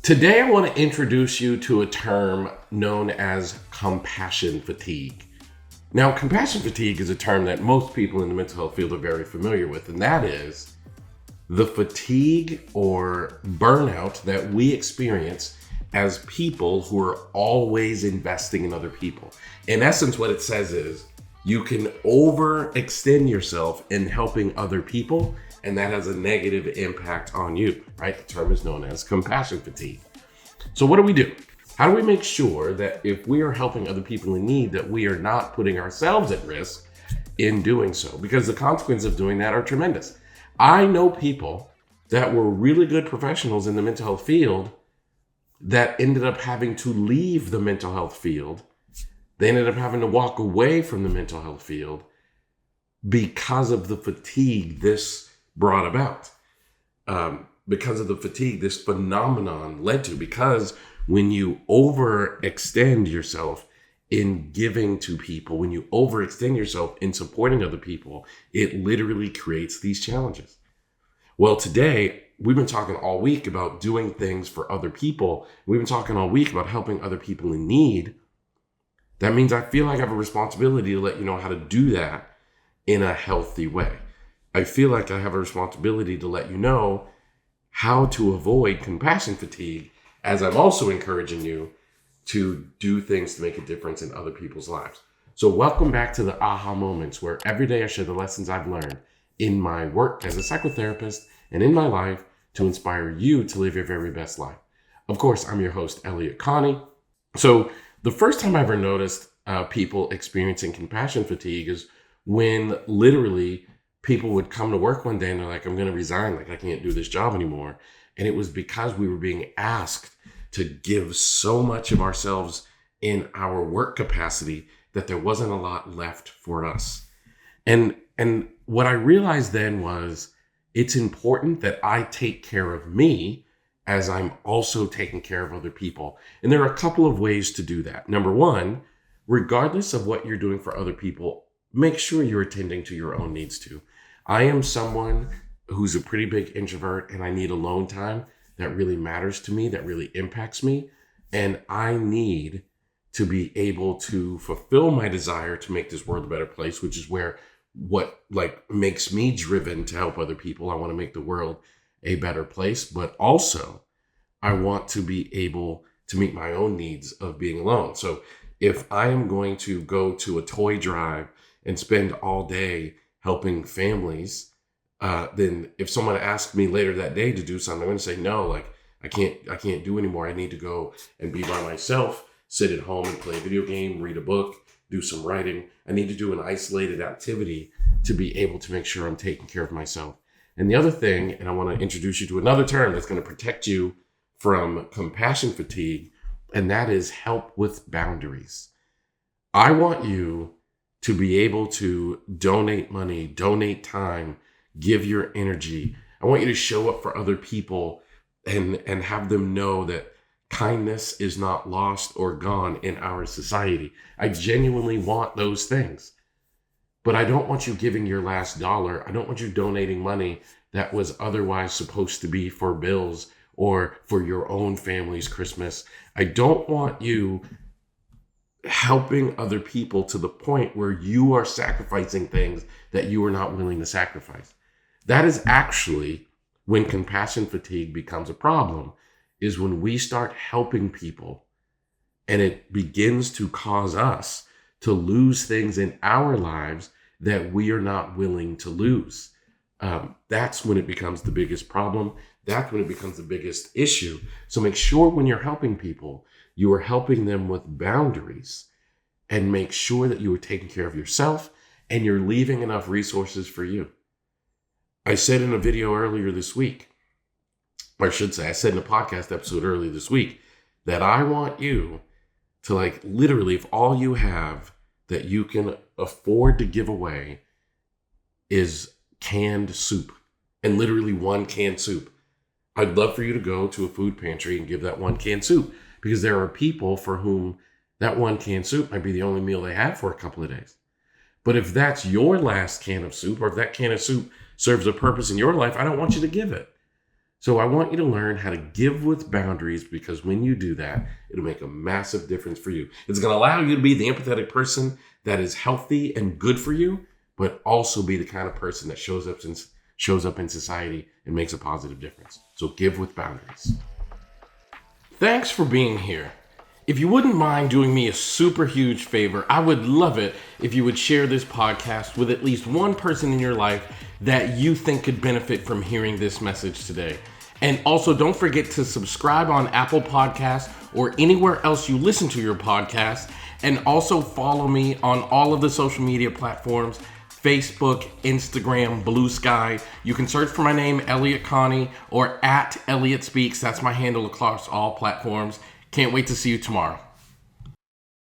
Today, I want to introduce you to a term known as compassion fatigue. Now, compassion fatigue is a term that most people in the mental health field are very familiar with, and that is the fatigue or burnout that we experience as people who are always investing in other people. In essence, what it says is you can overextend yourself in helping other people, and that has a negative impact on you, right? The term is known as compassion fatigue. So what do? How do we make sure that if we are helping other people in need, that we are not putting ourselves at risk in doing so? Because the consequences of doing that are tremendous. I know people that were really good professionals in the mental health field that ended up having to leave the mental health field. They ended up having to walk away from the mental health field because of the fatigue this brought about. Because of the fatigue this phenomenon led to. Because when you overextend yourself in giving to people, when you overextend yourself in supporting other people, it literally creates these challenges. Well, today, we've been talking all week about doing things for other people. We've been talking all week about helping other people in need. That means I feel like I have a responsibility to let you know how to do that in a healthy way. I feel like I have a responsibility to let you know how to avoid compassion fatigue, as I'm also encouraging you to do things to make a difference in other people's lives. So welcome back to the aha moments, where every day I share the lessons I've learned in my work as a psychotherapist and in my life to inspire you to live your very best life. Of course, I'm your host, Elliott Connie. So the first time I ever noticed people experiencing compassion fatigue is when literally people would come to work one day and they're like, I'm going to resign. Like, I can't do this job anymore. And it was because we were being asked to give so much of ourselves in our work capacity that there wasn't a lot left for us. And what I realized then was it's important that I take care of me as I'm also taking care of other people. And there are a couple of ways to do that. Number one, regardless of what you're doing for other people, make sure you're attending to your own needs too. I am someone who's a pretty big introvert, and I need alone time that really matters to me, that really impacts me. And I need to be able to fulfill my desire to make this world a better place, which is where what makes me driven to help other people. I want to make the world a better place, but also I want to be able to meet my own needs of being alone. So if I am going to go to a toy drive and spend all day helping families, then if someone asks me later that day to do something, I'm going to say, no, I can't do anymore. I need to go and be by myself, sit at home and play a video game, read a book, do some writing. I need to do an isolated activity to be able to make sure I'm taking care of myself. And the other thing, and I want to introduce you to another term that's going to protect you from compassion fatigue, and that is help with boundaries. I want you to be able to donate money, donate time, give your energy. I want you to show up for other people and have them know that kindness is not lost or gone in our society. I genuinely want those things. But I don't want you giving your last dollar. I don't want you donating money that was otherwise supposed to be for bills or for your own family's Christmas. I don't want you helping other people to the point where you are sacrificing things that you are not willing to sacrifice. That is actually when compassion fatigue becomes a problem, is when we start helping people and it begins to cause us to lose things in our lives that we are not willing to lose. That's when it becomes the biggest problem. That's when it becomes the biggest issue. So make sure when you're helping people, you are helping them with boundaries, and make sure that you are taking care of yourself and you're leaving enough resources for you. I said in a video earlier this week, or I should say, I said in a podcast episode earlier this week, that I want you to literally, if all you have that you can afford to give away is canned soup, and literally one canned soup, I'd love for you to go to a food pantry and give that one canned soup, because there are people for whom that one canned soup might be the only meal they have for a couple of days. But if that's your last can of soup, or if that can of soup serves a purpose in your life, I don't want you to give it. So I want you to learn how to give with boundaries, because when you do that, it'll make a massive difference for you. It's going to allow you to be the empathetic person that is healthy and good for you, but also be the kind of person that shows up in society and makes a positive difference. So give with boundaries. Thanks for being here. If you wouldn't mind doing me a super huge favor, I would love it if you would share this podcast with at least one person in your life that you think could benefit from hearing this message today. And also, don't forget to subscribe on Apple Podcasts or anywhere else you listen to your podcast. And also follow me on all of the social media platforms: Facebook, Instagram, Blue Sky. You can search for my name, Elliott Connie, or at Elliott Speaks. That's my handle across all platforms. Can't wait to see you tomorrow.